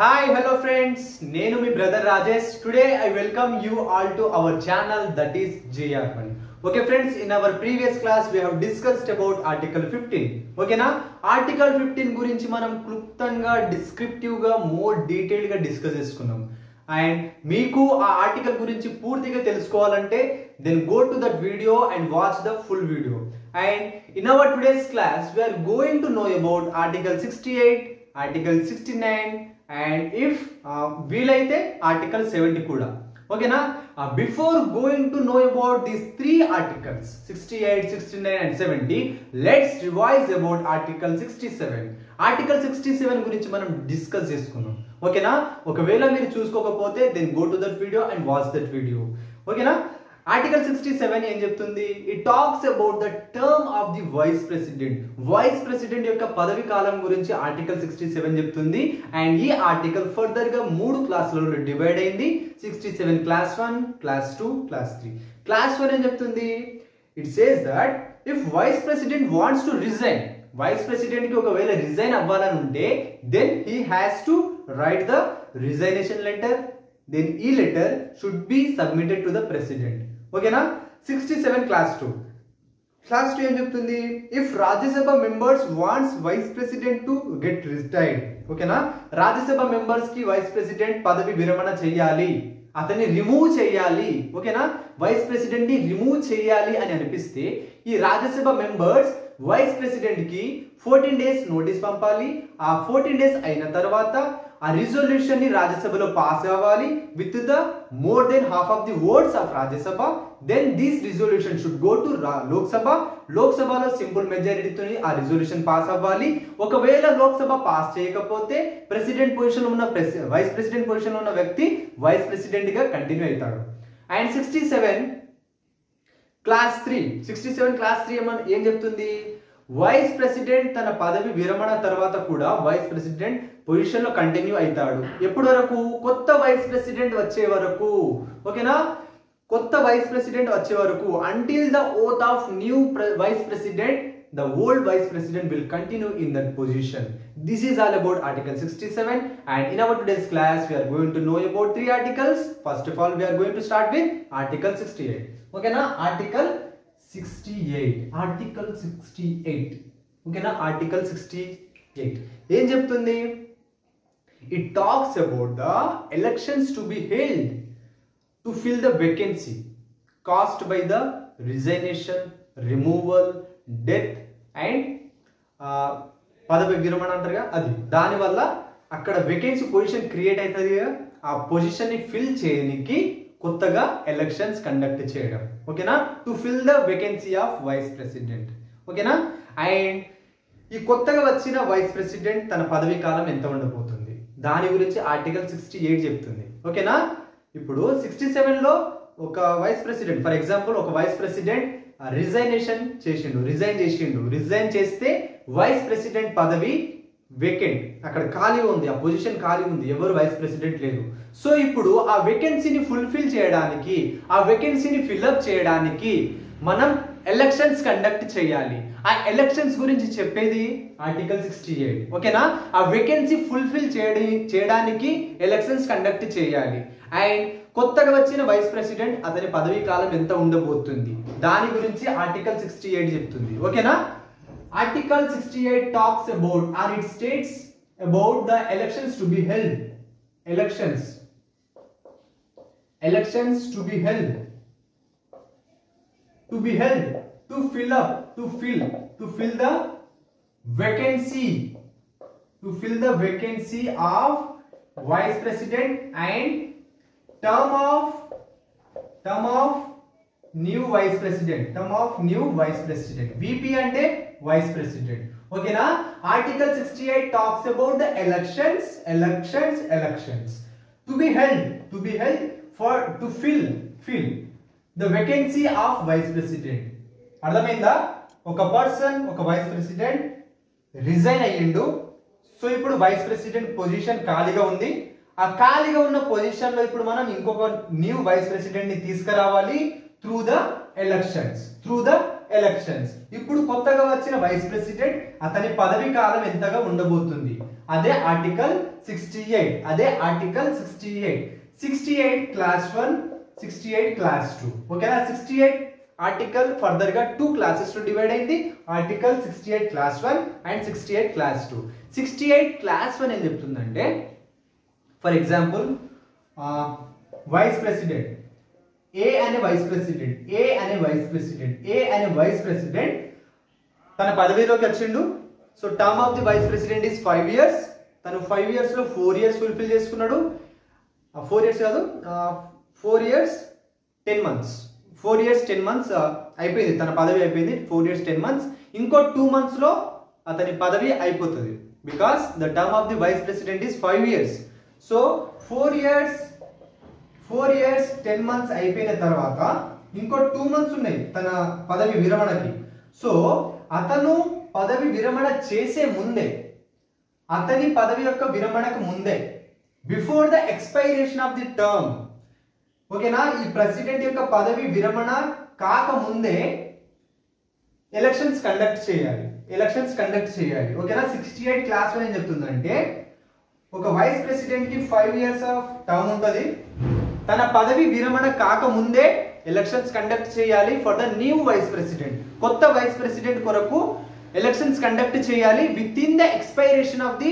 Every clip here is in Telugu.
Hi, hello friends. Nenu mi brother Rajesh. Today I welcome you all to our channel that is JR1. Okay friends, in our previous class we have discussed about Article 15. Okay na? Article 15 గురించి మనం క్లుప్తంగా డిస్క్రిప్టివ్ గా మోర్ డీటెయిల్ గా డిస్కస్ చేసుకున్నాం. అండ్ మీకు ఆ ఆర్టికల్ గురించి పూర్తిగా తెలుసుకోవాలంటే then go to that video and watch the full video. And in our today's class we are going to know about Article 68, Article 69 and if వీలైతే Article 70 కూడా. ఓకేనా? Before going to know about these three articles 68, 69 and 70, let's revise about Article 67. Article 67 గురించి మనం డిస్కస్ చేసుకున్నాం. ఓకేనా? ఒకవేళ మీరు చూసుకోకపోతే then go to that video and watch that video. ఓకేనా? Article 67 ఏం చెప్తుంది? It talks about the term of the vice president. Vice president యొక్క పదవి కాలం గురించి Article 67 చెప్తుంది. అండ్ ఈ ఆర్టికల్ ఫర్దర్ గా మూడు క్లాసులలో డివైడ్ అయింది. 67 క్లాస్ 1, క్లాస్ 2, క్లాస్ 3. క్లాస్ 1 ఏం చెప్తుంది? It says that if vice president wants to resign, vice president కి ఒకవేళ రిజైన్ అవ్వాలని ఉంటే then he has to write the resignation letter. Then e letter should be submitted to the president. Okay na? 67 class 2. Class 2 em cheptundi? If Rajya Sabha members wants vice president to get retired. Okay na? Rajya Sabha members ki vice president padavi viramana cheyali. అతన్ని రిమూవ్ చేయాలి. ఓకేనా? వైస్ ప్రెసిడెంట్ ని రిమూవ్ చేయాలి అని అనిపిస్తే ఈ రాజ్యసభ మెంబర్స్ వైస్ ప్రెసిడెంట్ కి 14 డేస్ నోటీస్ పంపాలి. ఆ 14 డేస్ అయిన తర్వాత ఆ రిజల్యూషన్ ని రాజ్యసభలో పాస్ అవ్వాలి with the more than half of the votes of Rajya Sabha. Then this resolution should go to Lok Sabha. లోక్సభలో సింపుల్ మెజారిటీతో ఆ రిజల్యూషన్ పాస్ అవ్వాలి. ఒకవేళ లోక్సభ పాస్ చేయకపోతే ప్రెసిడెంట్ పొజిషన్ లో ఉన్న వైస్ ప్రెసిడెంట్ పొజిషన్ లో ఉన్న వ్యక్తి వైస్ ప్రెసిడెంట్ గా కంటిన్యూ అవుతాడు. అండ్ 67 క్లాస్ 3 67 క్లాస్ 3 ఏం చెప్తుంది? వైస్ ప్రెసిడెంట్ తన పదవి విరమణ తర్వాత కూడా వైస్ ప్రెసిడెంట్ పొజిషన్ లో కంటిన్యూ అవుతాడు. ఎప్పటి వరకు? కొత్త వైస్ ప్రెసిడెంట్ వచ్చే వరకు. ఓకేనా? కొత్త వైస్ ప్రెసిడెంట్ వచ్చే వరకు until the oath of new vice president, the old vice president will continue in that position. This is all about Article 67 and in our today's class we are going to know about three articles. First of all we are going to start with Article 68. Okay na? Article 68. Article 68. Okay na? Article 68 ఏం చెప్తుంది? It talks about the elections to be held to fill the vacancy caused by the resignation, removal, death and పదవి విరమణ అంటారుగా అది. దానివల్ల అక్కడ వేకెన్సీ పొజిషన్ క్రియేట్ అవుతుంది. ఆ పొజిషన్ ని ఫిల్ చేయడానికి కొత్తగా ఎలక్షన్స్ కండక్ట్ చేయడం. ఓకేనా? To fill the vacancy of vice president. ఓకేనా? అండ్ ఈ కొత్తగా వచ్చిన వైస్ ప్రెసిడెంట్ తన పదవి కాలం ఎంత ఉండబోతుంది దాని గురించి ఆర్టికల్ 68 చెప్తుంది. ఓకేనా? ఇప్పుడు 67 లో ఒక వైస్ ప్రెసిడెంట్ ఫర్ ఎగ్జాంపుల్ ఒక వైస్ ప్రెసిడెంట్ రిజైన్ చేస్తే వైస్ ప్రెసిడెంట్ పదవి వేకెంట్, అక్కడ ఖాళీ ఉంది, ఆ పొజిషన్ ఖాళీ ఉంది, ఎవరు వైస్ ప్రెసిడెంట్ లేరు. సో ఇప్పుడు ఆ వేకెన్సీని ఫుల్ఫిల్ చేయడానికి, ఆ వేకెన్సీని ఫిల్అప్ చేయడానికి మనం ఎలక్షన్స్ కండక్ట్ చేయాలి. ఆ ఎలక్షన్స్ గురించి చెప్పేది ఆర్టికల్ 68. ఓకేనా? ఆ వేకెన్సీ ఫుల్ఫిల్ చేయడానికి ఎలక్షన్స్ కండక్ట్ చేయాలి. అండ్ కొత్తగా వచ్చిన వైస్ ప్రెసిడెంట్ అతని పదవీ కాలం ఎంత ఉండబోతుంది దాని గురించి ఆర్టికల్ 68 చెప్తుంది. ఓకేనా? Article 68 talks about or it states about the elections to be held. Elections to be held to fill the vacancy of vice president and term of new vice president. VP అంటే vice president. ఓకేనా? Article 68 talks about the elections to be held to fill the vacancy of vice president. అర్థమైందా? ఒక వైస్ ప్రెసిడెంట్ రిజైన్ అయ్యిండు. సో ఇప్పుడు వైస్ ప్రెసిడెంట్ పొజిషన్ ఖాళీగా ఉంది. ఆ ఖాళీగా ఉన్న పొజిషన్ లో ఇప్పుడు మనం ఇంకొక న్యూ వైస్ ప్రెసిడెంట్ ని తీసుకురావాలి త్రూ ద ఎలక్షన్స్. ఇప్పుడు కొత్తగా వచ్చిన వైస్ ప్రెసిడెంట్ అతని పదవి కాలం ఎంతగా ఉండబోతుంది అదే ఆర్టికల్ 68, అదే ఆర్టికల్ 68. 68 class 1, 68 class 2. ఓకేనా? 68 ఆర్టికల్ ఫర్దర్ గా 2 క్లాసెస్ లో డివైడ్ అయింది. Article 68 class 1 and 68 class 2. 68 class 1 ఏం చెప్తుందంటే, for example vice president A అనే వైస్ ప్రెసిడెంట్ తన పదవిలోకి వచ్చిండు. So term of the vice president is 5 years. తను 5 years లో 4 years ఫుల్ఫిల్ చేసుకున్నాడు. 4 years కాదు, 4 years 10 months. 4 years 10 months అయిపోయింది, తన పదవి అయిపోయింది. 4 years 10 months. ఇంకో 2 months లో అతని పదవి అయిపోతుంది. Because the term of the vice president is 5 years. So 4 years 10 months అయిపోయిన తర్వాత ఇంకో 2 months ఉన్నాయి తన పదవి విరమణకి. సో అతను పదవి విరమణ చేసే ముందే, అతని పదవి యొక్క విరమణకు ముందే, before the expiration of the term, ఓకేనా, ఈ ప్రెసిడెంట్ యొక్క పదవి విరమణ కాకముందే ఎలక్షన్స్ కండక్ట్ చేయాలి. ఓకేనా? 68 క్లాస్ 1 ఏం చెప్తుందంటే, ఒక వైస్ ప్రెసిడెంట్ కి 5 years ఆఫ్ టర్మ్ ఉంటుంది. తన పదవి విరమణ కాకముందే ఎలక్షన్స్ కండక్ట్ చేయాలి for the new vice president. కొత్త వైస్ ప్రెసిడెంట్ కొరకు ఎలక్షన్స్ కండక్ట్ చేయాలి within the expiration of the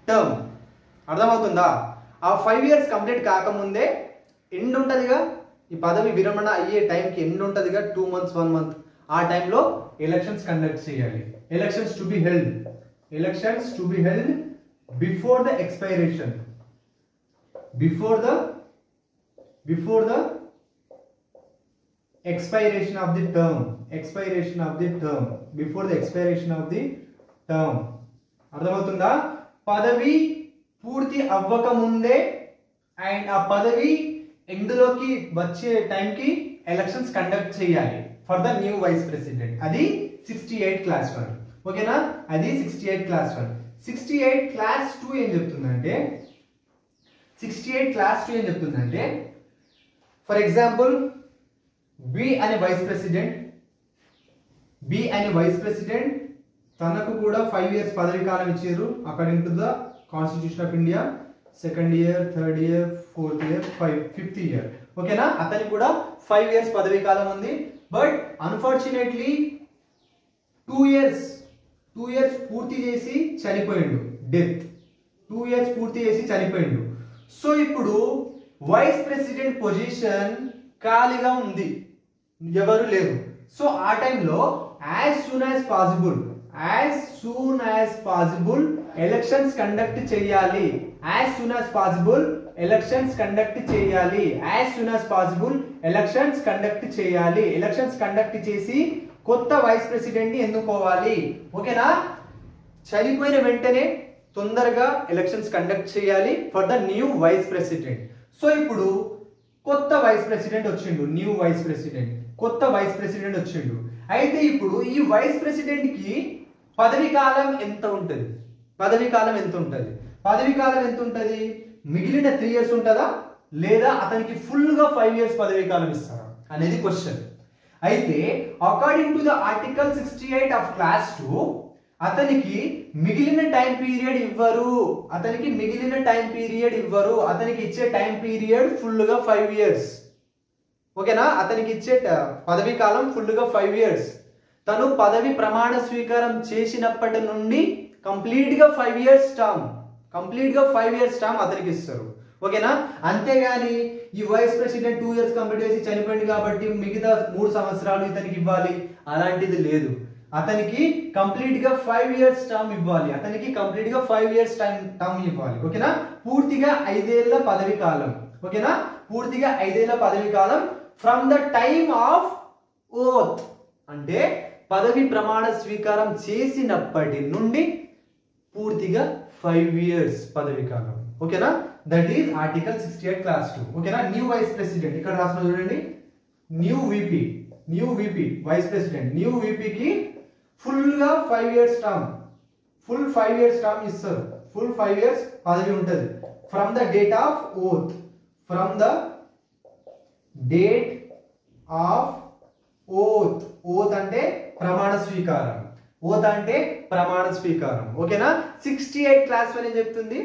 term. అర్థమవుతుందా? ఆ 5 years కంప్లీట్ కాకముందే ఎండ్ ఉంటుందిగా, ఈ పదవి విరమణ అయ్యే టైంకి ఎండ్ ఉంటుందిగా, 2 months 1 month, ఆ టైంలో ఎలక్షన్స్ కండక్ట్ చేయాలి. Elections to be held before the expiration, before the expiration of the term, before the expiration of the term. అర్థమవుతుందా? పదవి పూర్తి అవ్వక ముందే అండ్ ఆ పదవి ఎండ్లోకి వచ్చే టైంకి ఎలక్షన్స్ కండక్ట్ చేయాలి for the new vice president. అది 68 క్లాస్ 1. ఓకేనా? అది 68 క్లాస్ 1. 68 క్లాస్ 2 ఏం చెప్తుందంటే, ఫర్ ఎగ్జాంపుల్ బి అనే వైస్ ప్రెసిడెంట్ తనకు కూడా 5 years పదవి కాలం ఇచ్చారు according to the constitution of India. 2nd year, 3rd year, 4th year, 5th year. ఓకేనా? అతనికి కూడా 5 years పదవి కాలం ఉంది. బట్ అన్ఫార్చునేట్లీ 2 years పూర్తి చేసి చనిపోయిండు. డెత్ 2 years పూర్తి చేసి చనిపోయిండు. సో ఇప్పుడు వైస్ ప్రెసిడెంట్ పొజిషన్ ఖాళీగా ఉంది, ఎవరు లేరు. సో ఆ టైంలో as soon as possible elections conduct చేయాలి. ఎలక్షన్స్ కండక్ట్ చేసి కొత్త వైస్ ప్రెసిడెంట్ ని ఎన్నుకోవాలి. ఓకేనా? చనిపోయిన వెంటనే తొందరగా ఎలక్షన్స్ కండక్ట్ చేయాలి for the new vice president. So ఇప్పుడు కొత్త వైస్ ప్రెసిడెంట్ వచ్చిండు, కొత్త వైస్ ప్రెసిడెంట్ వచ్చిండు. అయితే ఇప్పుడు ఈ వైస్ ప్రెసిడెంట్ కి పదవి కాలం ఎంత ఉంటుంది? మిగిలిన 3 years ఉంటుందా, లేదా అతనికి ఫుల్ గా 5 years పదవి కాలం ఇస్తారా అనేది క్వశ్చన్. అయితే according to the article 68 of class 2 అతనికి మిగిలిన టైం పీరియడ్ ఇవ్వరు. అతనికి ఇచ్చే టైం పీరియడ్ ఫుల్ గా 5 years. ఓకేనా? అతనికి ఇచ్చే పదవి కాలం ఫుల్ గా 5 years. తను పదవి ప్రమాణ స్వీకారం చేసినప్పటి నుండి కంప్లీట్ గా 5 years టర్మ్ అతనికి ఇస్తారు. ఓకేనా? అంతేగాని ఈ వైస్ ప్రెసిడెంట్ 2 years కంప్లీట్ చేసి చనిపోయింది కాబట్టి మిగతా 3 సంవత్సరాలు ఇతనికి ఇవ్వాలి, అలాంటిది లేదు. అతనికి కంప్లీట్ గా 5 years టర్మ్ ఇవ్వాలి. ఓకేనా? పూర్తిగా 5 ఏళ్ల పదవి కాలం. ఓకేనా? పూర్తిగా 5 ఏళ్ల పదవి కాలం from the time of oath, అంటే పదవి ప్రమాణ స్వీకారం చేసినప్పటి నుండి పూర్తిగా 5 years పదవి కాలం. ఓకేనా? That is article 68 class 2. ఓకేనా? న్యూ వైస్ ప్రెసిడెంట్ ఇక్కడ రాసిన చూడండి, new VP vice president, new విపికి ఫుల్ గా 5 years టర్మ్, ఇస్తారు. ఫుల్ 5 years పదవి ఉంటుంది from the date of oath, oath అంటే ప్రమాణ స్వీకారం. ఓత్ అంటే ప్రమాణ స్వీకారం. ఓకేనా? 68 క్లాస్ 1 ఏం చెప్తుంది?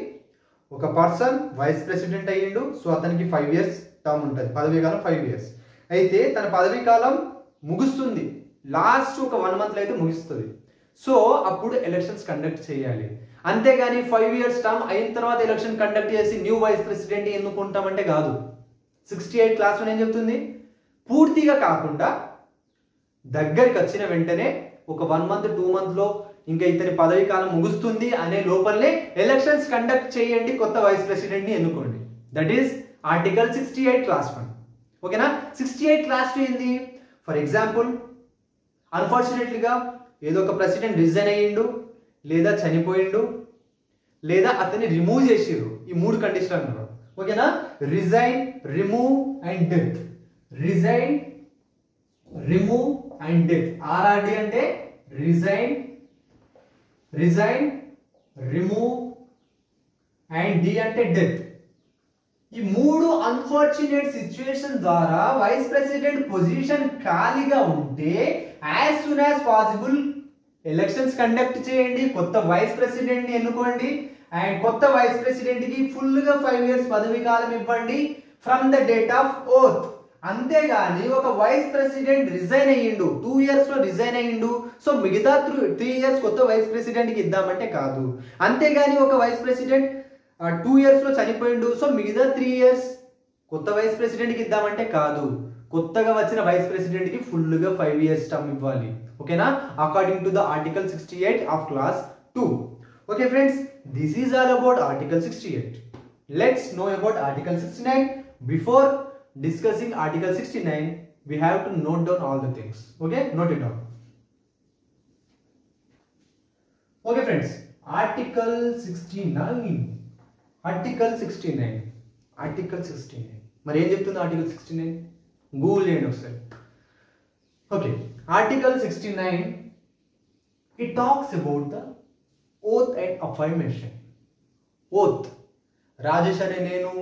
ఒక పర్సన్ వైస్ ప్రెసిడెంట్ అయ్యిండు. సో అతనికి 5 years టర్మ్ ఉంటుంది, పదవీ కాలం 5 years. అయితే తన పదవీ కాలం ముగుస్తుంది, లాస్ట్ ఒక 1 month అయితే ముగుస్తుంది. సో అప్పుడు ఎలక్షన్స్ కండక్ట్ చేయాలి. అంతేగాని 5 years టర్మ్ అయిన తర్వాత ఎలక్షన్ కండక్ట్ చేసి న్యూ వైస్ ప్రెసిడెంట్ ఎన్నుకుంటామంటే కాదు. 68 క్లాస్ 1 ఏం చెప్తుంది? పూర్తిగా కాకుండా దగ్గరికి వచ్చిన వెంటనే ఒక 1 month 2 month లో ఇంకా ఇతని పదవి కాలం ముగుస్తుంది అనే లోపలనే ఎలక్షన్స్ కండక్ట్ చేయండి, కొత్త వైస్ ప్రెసిడెంట్ ని ఎన్నుకోండి. That is article 68 class 1. ఓకేనా? 68 క్లాస్ 2 ఏంది? ఫర్ ఎగ్జాంపుల్, అన్ఫార్చునేట్లీగా ఏదో ఒక ప్రెసిడెంట్ రిజైన్ అయ్యిండు, లేదా చనిపోయిండు, లేదా అతన్ని రిమూవ్ చేసిరు. ఈ 3 కండిషన్లు అన్నారు. ఓకేనా? Resign, remove and death. Resign, remove and death. RRD అంటే రిజైన్, రిమూవ్ అండ్ D అంటే డెత్. ఈ 3 అన్ఫార్చునేట్ సిచ్యువేషన్ ద్వారా వైస్ ప్రెసిడెంట్ పొజిషన్ ఖాళీగా ఉంటే as soon as possible elections conduct చేయండి, కొత్త వైస్ ప్రెసిడెంట్ ని ఎన్నుకోండి అండ్ కొత్త వైస్ ప్రెసిడెంట్ కి ఫుల్ గా 5 years పదవి కాలం ఇవ్వండి from the date of oath. అంతేగాని ఒక వైస్ ప్రెసిడెంట్ రిజైన్ అయ్యిండు, 2 years లో రిజైన్ అయ్యిండు, సో మిగతా 3 years కొత్త వైస్ ప్రెసిడెంట్ కి ఇద్దామంటే కాదు. అంతేగాని ఒక వైస్ ప్రెసిడెంట్ 2 years లో చనిపోయిండు, సో మిగతా 3 years కొత్త వైస్ ప్రెసిడెంట్ కి ఇద్దామంటే కాదు. కొత్తగా వచ్చిన వైస్ ప్రెసిడెంట్ కి ఫుల్ గా 5 years టర్మ్ ఇవ్వాలి. ఓకేనా? According to the article 68 of class 2. Okay friends, this is all about article 68. Let's know about article 69. Before discussing article 69 we have to note down all the things. Okay, note it down. Okay friends, article 69 మరి ఏం చెప్తుంది article 69? గూగుల్ చేయండి ఒకసారి. Okay, article 69 it talks about the oath and affirmation. oath, Rajesh అనే నేను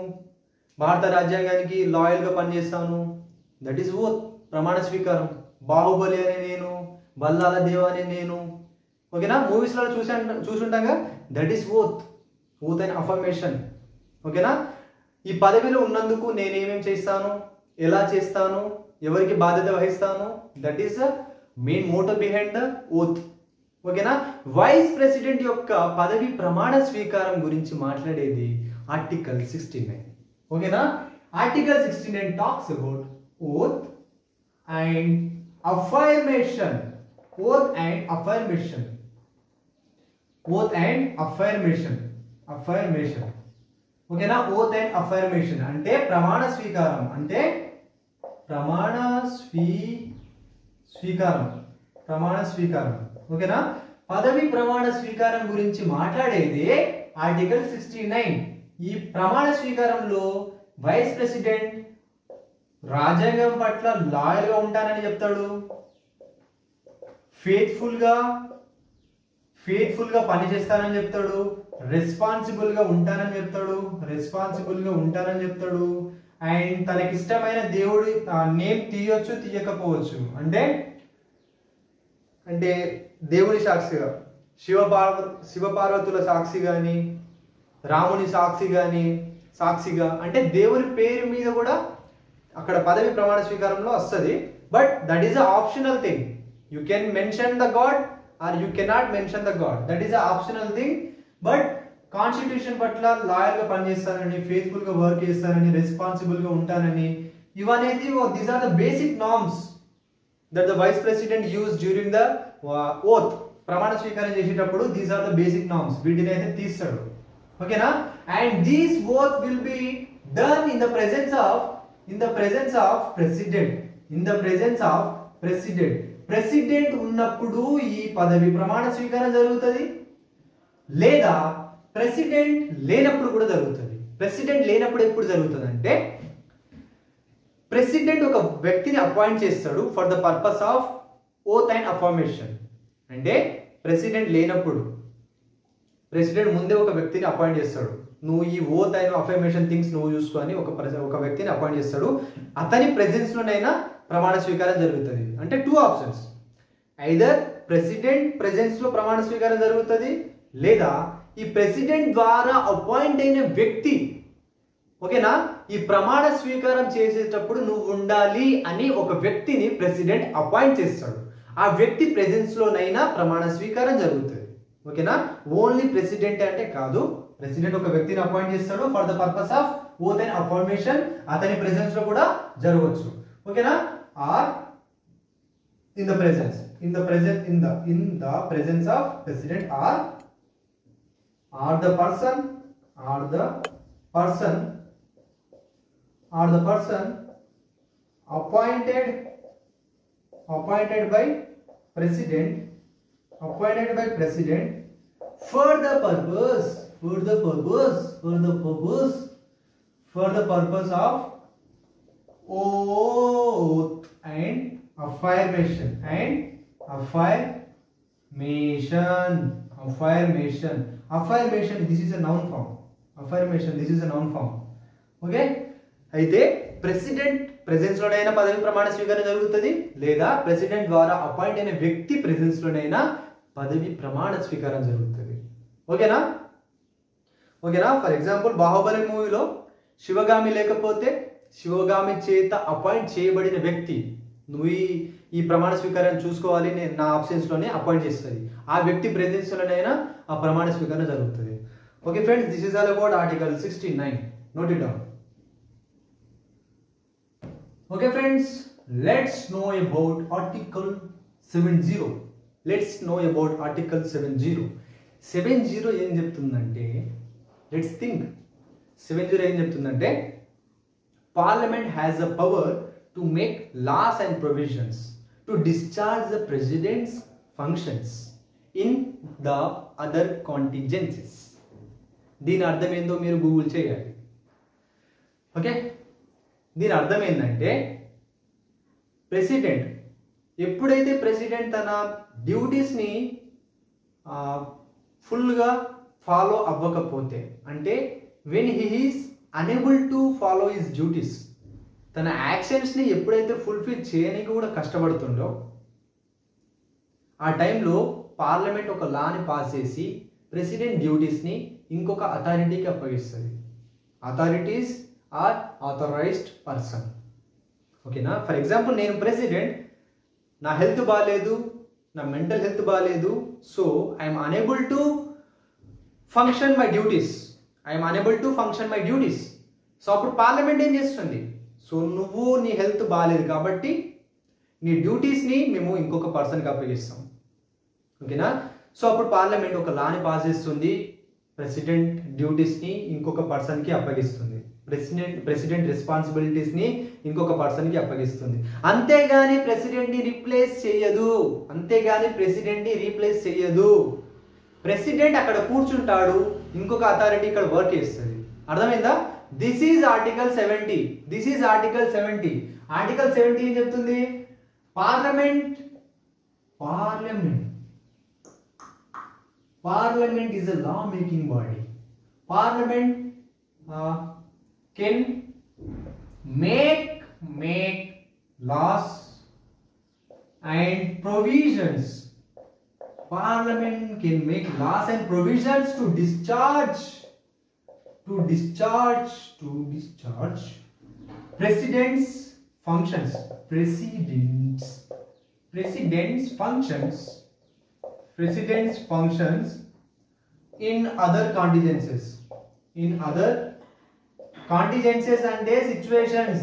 భారత రాజ్యాంగానికి లాయల్ గా పనిచేస్తాను, దట్ ఈస్ ఓత్, ప్రమాణ స్వీకారం. బాహుబలి అనే నేను, బల్లాల దేవ అనే నేను, ఓకేనా, మూవీస్ లో చూసుంటాగా, that is oath, oath and affirmation. ఓకేనా? ఈ పదవిలో ఉన్నందుకు నేనేమేం చేస్తాను, ఎలా చేస్తాను, ఎవరికి బాధ్యత వహిస్తాను, that is the main motto behind the oath. ఓకేనా? వైస్ ప్రెసిడెంట్ యొక్క పదవి ప్రమాణ స్వీకారం గురించి మాట్లాడేది ఆర్టికల్ 69. ఓకేనా? Article 69 talks about oath and affirmation. Oath and affirmation. Oath and affirmation. ఓకేనా? ఓత్ అండ్ అఫర్మేషన్ అంటే ప్రమాణ స్వీకారం, అంటే ప్రమాణ స్వీకారం. ఓకేనా? పదవి ప్రమాణ స్వీకారం గురించి మాట్లాడేది ఆర్టికల్ 69. ఈ ప్రమాణ స్వీకారంలో వైస్ ప్రెసిడెంట్ రాజ్యాంగం పట్ల లాయల్ గా ఉంటానని చెప్తాడు, ఫెయిత్ఫుల్ గా పనిచేస్తానని చెప్తాడు, రెస్పాన్సిబుల్ గా ఉంటానని చెప్తాడు అండ్ తనకిష్టమైన దేవుడి నేమ్ తీయొచ్చు, తీయకపోవచ్చు. అంటే దేవుని సాక్షిగా, శివపార్వతుల సాక్షి గాని, రాముని సాక్షిగా అంటే దేవుని పేరు మీద కూడా అక్కడ పదవి ప్రమాణ స్వీకారంలో వస్తుంది. But that is a optional thing. You can mention the god or you cannot mention the god, that is a optional thing. But constitution పట్ల లాయల్ గా పనిచేస్తానని, ఫెయిత్ఫుల్ గా వర్క్ చేస్తానని, రెస్పాన్సిబుల్ గా ఉంటానని, ఇవనేది these are the basic norms that the vice president use during the oath. ప్రమాణ స్వీకారం చేసేటప్పుడు these are the basic norms, వీటిని అయితే తీస్తాడు. ఓకేనా? And these oath will be done in the presence of president ఉన్నప్పుడు ఈ పదవి ప్రమాణ స్వీకారం జరుగుతుంది, లేదా ప్రెసిడెంట్ లేనప్పుడు కూడా జరుగుతుంది. ప్రెసిడెంట్ లేనప్పుడు ఎప్పుడు జరుగుతుంది అంటే, ప్రెసిడెంట్ ఒక వ్యక్తిని అపాయింట్ చేస్తాడు for the purpose of oath and affirmation. అంటే ప్రెసిడెంట్ లేనప్పుడు ప్రెసిడెంట్ ముందే ఒక వ్యక్తిని అపాయింట్ చేస్తాడు, నువ్వు ఈ ఓత్ అండ్ అఫర్మేషన్ థింగ్స్ నువ్వు చూసుకొని ఒక వ్యక్తిని అపాయింట్ చేస్తాడు. అతని ప్రెజెన్స్ లోనైనా ప్రమాణ స్వీకారం జరుగుతుంది. అంటే 2 ఆప్షన్స్, ఐదర్ ప్రెసిడెంట్ ప్రెజెన్స్ లో ప్రమాణ స్వీకారం జరుగుతుంది, లేదా ఈ ప్రెసిడెంట్ ద్వారా అపాయింట్ అయిన వ్యక్తి, ఓకేనా, ఈ ప్రమాణ స్వీకారం చేసేటప్పుడు నువ్వు ఉండాలి అని ఒక వ్యక్తిని ప్రెసిడెంట్ అపాయింట్ చేస్తాడు. ఆ వ్యక్తి ప్రెజెన్స్ లోనైనా ప్రమాణ స్వీకారం జరుగుతుంది. ఓకేనా, ఓన్లీ ప్రెసిడెంట్ అంటే కాదు, ప్రెసిడెంట్ ఒక వ్యక్తిని అపాయింట్ చేస్తాడు for the purpose of oath and affirmation, అతని ప్రెజెన్స్ లో కూడా జరగవచ్చు. ఓకేనా, are in the presence of president or the person appointed by president for the purpose of oath and affirmation. This is a noun form. Okay, అయితే ప్రెసిడెంట్ ప్రెజెన్స్ లోనైనా పదవి ప్రమాణ స్వీకారం జరుగుతుంది, లేదా ప్రెసిడెంట్ ద్వారా అపాయింట్ అయిన వ్యక్తి ప్రెజెన్స్ లోనైనా పదవి ప్రమాణ స్వీకారం జరుగుతుంది. ఓకేనా, ఫర్ ఎగ్జాంపుల్ బాహుబలి మూవీలో శివగామి లేకపోతే శివగామి చేత అపాయింట్ చేయబడిన వ్యక్తి, నువ్వు ఈ ప్రమాణ స్వీకారాన్ని చూసుకోవాలి, నేను నా ఆప్షన్స్ లోనే అపాయింట్ చేస్తుంది, ఆ వ్యక్తి ప్రెజెన్స్ లోనైనా ఆ ప్రమాణ స్వీకారం జరుగుతుంది. Okay friends, this is all about article 69. Note it down. Okay friends, let's know about article 70. Article 70 ఏం చెప్తుందంటే, లెట్స్ థింక్. 70 ఏం చెప్తుందంటే, parliament has a power to make laws and provisions to discharge the president's functions in the other contingencies. దీని అర్థం ఏందో మీరు గూగుల్ చేయాలి. ఓకే, దీని అర్థం ఏంటంటే, ప్రెసిడెంట్ ఎప్పుడైతే ప్రెసిడెంట్ తన డ్యూటీస్ని ఫుల్గా ఫాలో అవ్వకపోతే, అంటే when he is unable to follow his duties, తన యాక్షన్స్ని ఎప్పుడైతే ఫుల్ఫిల్ చేయడానికి కూడా కష్టపడుతుండో, ఆ టైంలో పార్లమెంట్ ఒక లాని పాస్ చేసి ప్రెసిడెంట్ డ్యూటీస్ని ఇంకొక అథారిటీకి అప్పగిస్తుంది. Authorities are authorized person. ఓకేనా, ఫర్ ఎగ్జాంపుల్ నేను ప్రెసిడెంట్, నా హెల్త్ బాగాలేదు, నా మెంటల్ హెల్త్ బాగాలేదు, so I'm unable to function my duties. So అప్పుడు పార్లమెంట్ ఏం చేస్తుంది, సో నువ్వు నీ హెల్త్ బాగాలేదు కాబట్టి నీ డ్యూటీస్ని మేము ఇంకొక పర్సన్కి అప్పగిస్తాం. ఓకేనా, సో అప్పుడు పార్లమెంట్ ఒక లాని పాస్ చేస్తుంది, ప్రెసిడెంట్ డ్యూటీస్ని ఇంకొక పర్సన్కి అప్పగిస్తుంది, ప్రెసిడెంట్ రెస్పాన్సిబిలిటీస్ని ఇంకొక పర్సన్కి అప్పగిస్తుంది. అంతేగాని ప్రెసిడెంట్ని రీప్లేస్ చేయదు. ప్రెసిడెంట్ అక్కడ కూర్చుంటాడు, ఇంకొక అథారిటీ ఇక్కడ వర్క్ చేస్తుంది. అర్థమైందా? This is article 70. ఆర్టికల్ 70 ఏం చెప్తుంది? Parliament is a law making body. Parliament can make laws and provisions. Parliament can make laws and provisions to discharge president's functions. President's functions in other contingencies. Contingencies and their situations.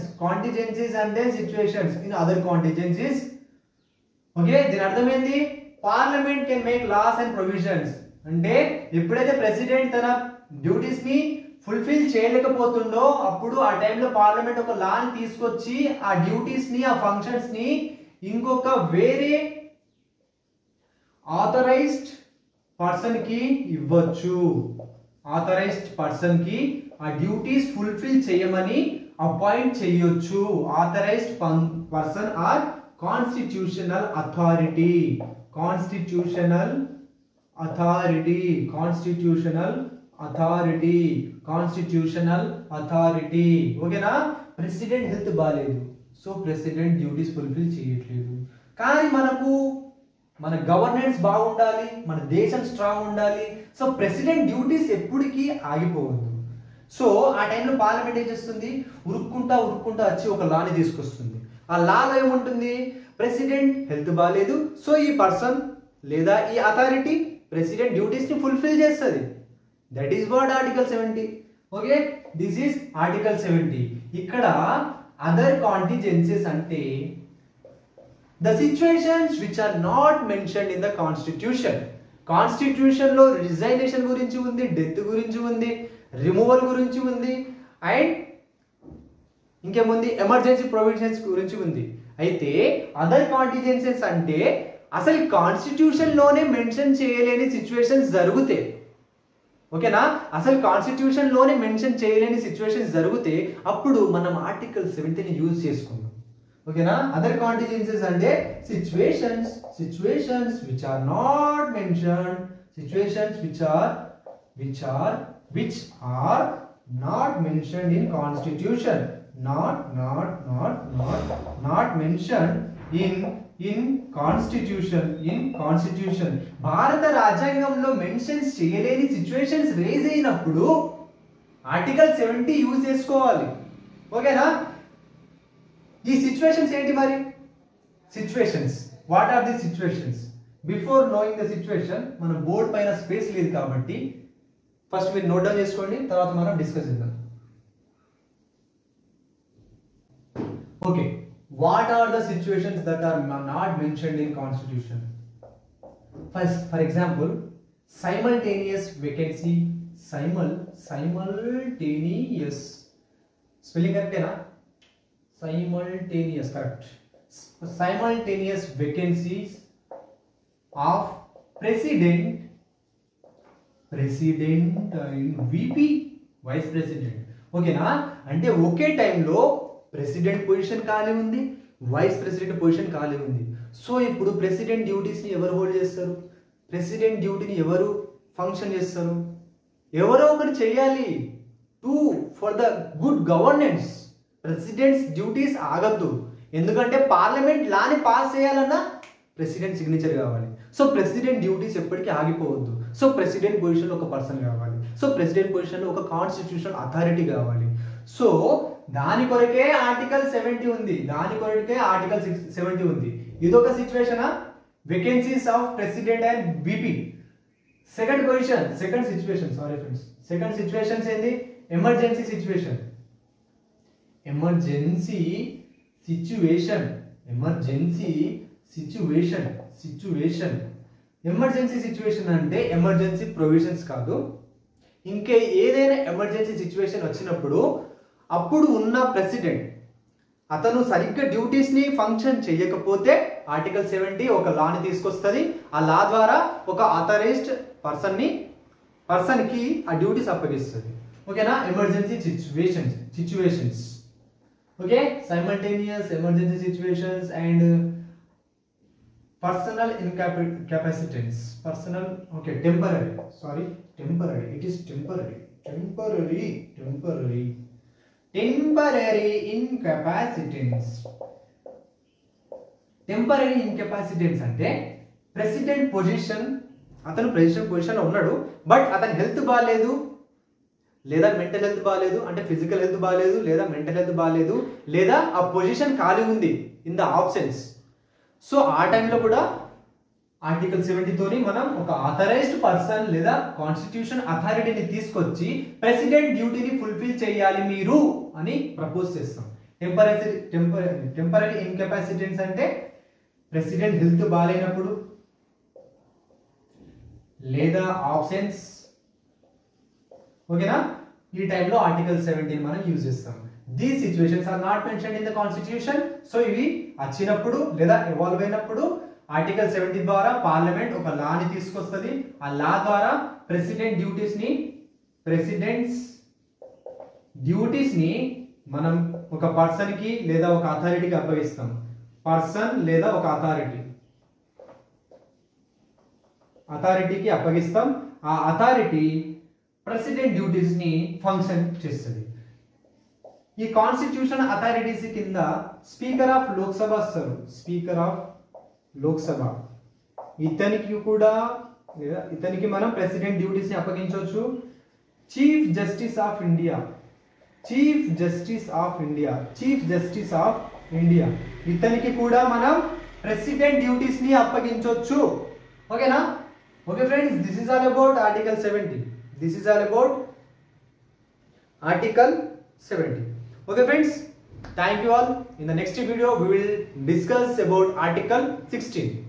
In other contingencies. Okay, దీని అర్థం ఏంటి? Parliament can make laws and provisions. అంటే ఎప్పుడైతే ప్రెసిడెంట్ తన డ్యూటీస్ ని ఫుల్ఫిల్ చేయలేకపోతుండో, అప్పుడు ఆ టైంలో పార్లమెంట్ ఒక లాని తీసుకొచ్చి ఆ డ్యూటీస్ ని, ఆ ఫంక్షన్స్ ని ఇంకొక వేరే ఆథరైజ్డ్ పర్సన్ కి ఇవ్వచ్చు. ఆథరైజ్డ్ పర్సన్ కి ఆ డ్యూటీస్ ఫుల్ఫిల్ చేయమని అపాయింట్ చేయొచ్చు. Authorised person or constitutional authority. ఓకేనా? ప్రెసిడెంట్ హెల్త్ బాగాలేదు, సో ప్రెసిడెంట్ డ్యూటీస్ ఫుల్ఫిల్ చేయట్లేదు. కానీ మనకు మన గవర్నెన్స్ బాగుండాలి, మన దేశం స్ట్రాంగ్ ఉండాలి. సో ప్రెసిడెంట్ డ్యూటీస్ ఎప్పటికీ ఆగిపోవద్దు. సో ఆ టైంలో పార్లమెంట్ ఏం చేస్తుంది, ఉరుక్కుంటా వచ్చి ఒక లాని తీసుకొస్తుంది. ఆ లాలో ఏముంటుంది, ప్రెసిడెంట్ హెల్త్ బాగాలేదు, సో ఈ పర్సన్ లేదా ఈ అథారిటీ ప్రెసిడెంట్ డ్యూటీస్ ని ఫుల్ఫిల్ చేస్తుంది. That is what article 70. Okay, this is article 70. ఇక్కడ అదర్ కాంటిజెన్సీస్ అంటే the situations which are not mentioned in the constitution. Constitution లో రిజైనేషన్ గురించి ఉంది, డెత్ గురించి ఉంది, రిమూవల్ గురించి ఉంది, అండ్ ఇంకేముంది ఎమర్జెన్సీ ప్రొవిజన్స్ గురించి ఉంది. అయితే అదర్ కాంటిజెన్సీస్ అంటే అసలు కాన్స్టిట్యూషన్ లోనే మెన్షన్ చేయలేని సిచ్యువేషన్స్ జరుగుతాయి. ఓకేనా, అసలు కాన్స్టిట్యూషన్ లోనే మెన్షన్ చేయలేని సిచ్యువేషన్స్ జరిగితే అప్పుడు మనం ఆర్టికల్ 70ని యూజ్ చేసుకుందాం. ఓకేనా, అదర్ కాంటిజెన్సీస్ అంటే situations which are not mentioned, situations which are not mentioned in constitution, not mentioned in constitution. భారత రాజ్యాంగంలో మెన్షన్స్ చేయలేని సిచ్యువేషన్స్ రేజ్ అయినప్పుడు ఆర్టికల్ 70 యూజ్ చేసుకోవాలి. ఓకేనా, ఈ సిచ్యువేషన్స్ ఏంటి మరి? Situations, what are the situations? Before knowing the situation, మన బోర్డ్ పైన స్పేస్ లేదు కాబట్టి ఫస్ట్ మీరు నోట్ డౌన్ చేసుకోండి, తర్వాత మనం డిస్కస్ చేద్దాం. Okay, what are the situations that are not mentioned in constitution? First, for example, simultaneous vacancy. Simultaneous spelling కరెక్టేనా? simultaneous, correct. Simultaneous vacancies of president and VP, vice president. ఓకేనా, అంటే ఒకే టైంలో ప్రెసిడెంట్ పొజిషన్ ఖాళీ ఉంది, వైస్ ప్రెసిడెంట్ పొజిషన్ ఖాళీ ఉంది. సో ఇప్పుడు ప్రెసిడెంట్ డ్యూటీస్ ని ఎవరు హోల్డ్ చేస్తారు? ప్రెసిడెంట్ డ్యూటీని ఎవరు ఫంక్షన్ చేస్తారు? ఎవరో ఒకరు చేయాలి. For the good governance president's duties ఆగద్దు. ఎందుకంటే పార్లమెంట్ లాని పాస్ చేయాలన్నా ప్రెసిడెంట్ సిగ్నేచర్ కావాలి. సో ప్రెసిడెంట్ డ్యూటీస్ ఎప్పటికీ ఆగిపోవద్దు. సో ప్రెసిడెంట్ పొజిషన్ ఒక పర్సన్ కావాలి. సో ప్రెసిడెంట్ పొజిషన్ ఒక కాన్స్టిట్యూషన్ అథారిటీ కావాలి. సో దాని కొరకే ఆర్టికల్ 70 ఉంది. ఆర్టికల్ 70 ఉంది. ఇదొక situation, vacancies of president and VP. Second situation ఏంది? Emergency situation. ఎమర్జెన్సీ సిచ్యువేషన్ అంటే ఎమర్జెన్సీ ప్రొవిజన్స్ కాదు, ఇంకే ఏదైనా ఎమర్జెన్సీ సిచ్యువేషన్ వచ్చినప్పుడు అప్పుడు ఉన్న ప్రెసిడెంట్ అతను సరిగ్గా డ్యూటీస్ ని ఫంక్షన్ చేయకపోతే ఆర్టికల్ 70 ఒక లాని తీసుకొస్తుంది. ఆ లా ద్వారా ఒక ఆథరైజ్డ్ పర్సన్ కి ఆ డ్యూటీస్ అప్పగిస్తుంది. ఓకేనా, emergency situations. Okay, simultaneous emergency situations and personal incapacitance. Temporary it is temporary incapacitance అంటే ప్రెసిడెంట్ పొజిషన్, అతను ప్రెసిడెంట్ పొజిషన్ లో ఉన్నాడు, బట్ అతని హెల్త్ బాగాలేదు లేదా మెంటల్ హెల్త్ బాగాలేదు, అంటే ఫిజికల్ హెల్త్ బాగాలేదు లేదా మెంటల్ హెల్త్ బాగాలేదు, లేదా ఆ పొజిషన్ ఖాళీ ఉంది ఇన్ ద ఆబ్సెన్స్. సో ఆ టైంలో కూడా ఆర్టికల్ 70 తోని మనం ఒక ఆథరైజ్డ్ పర్సన్ లేదా కాన్స్టిట్యూషన్ అథారిటీని తీసుకొచ్చి ప్రెసిడెంట్ డ్యూటీని ఫుల్ఫిల్ చేయాలి మీరు అని ప్రపోజ్ చేస్తాం. టెంపరరీ ఇన్కెపాసిటెన్స్ అంటే ప్రెసిడెంట్ హెల్త్ బాగాలేనప్పుడు లేదా ఆబ్సెన్స్. ఓకేనా, ఈ టైంలో ఆర్టికల్ 70 మనం యూజ్ చేస్తాం. These situations are not mentioned in the constitution. So ఇవి వచ్చినప్పుడు లేదా ఇవాల్వ్ అయినప్పుడు ఆర్టికల్ 70 ద్వారా పార్లమెంట్ ఒక లాని తీసుకొస్తుంది. ఆ లా ద్వారా ప్రెసిడెంట్స్ డ్యూటీస్ ని మనం ఒక పర్సన్ కి లేదా ఒక అథారిటీకి అప్పగిస్తాం. పర్సన్ లేదా ఒక అథారిటీకి అప్పగిస్తాం. ఆ అథారిటీ ప్రెసిడెంట్ డ్యూటీస్ ని ఫంక్షన్ చేస్తుంది. ఈ కాన్స్టిట్యూషన్ అథారిటీస్ కింద స్పీకర్ ఆఫ్ లోక్సభ వస్తారు. ఇతనికి కూడా లేదా ఇతనికి మనం ప్రెసిడెంట్ డ్యూటీస్ ని అప్పగించవచ్చు. Chief justice of India, chief justice of India, chief justice of India, ఇతనికి కూడా మనం ప్రెసిడెంట్ డ్యూటీస్ ని అప్పగించవచ్చు. ఓకేనా? Okay friends, this is all about article 70. This is all about article 70. Okay friends, thank you all. In the next video we will discuss about article 16.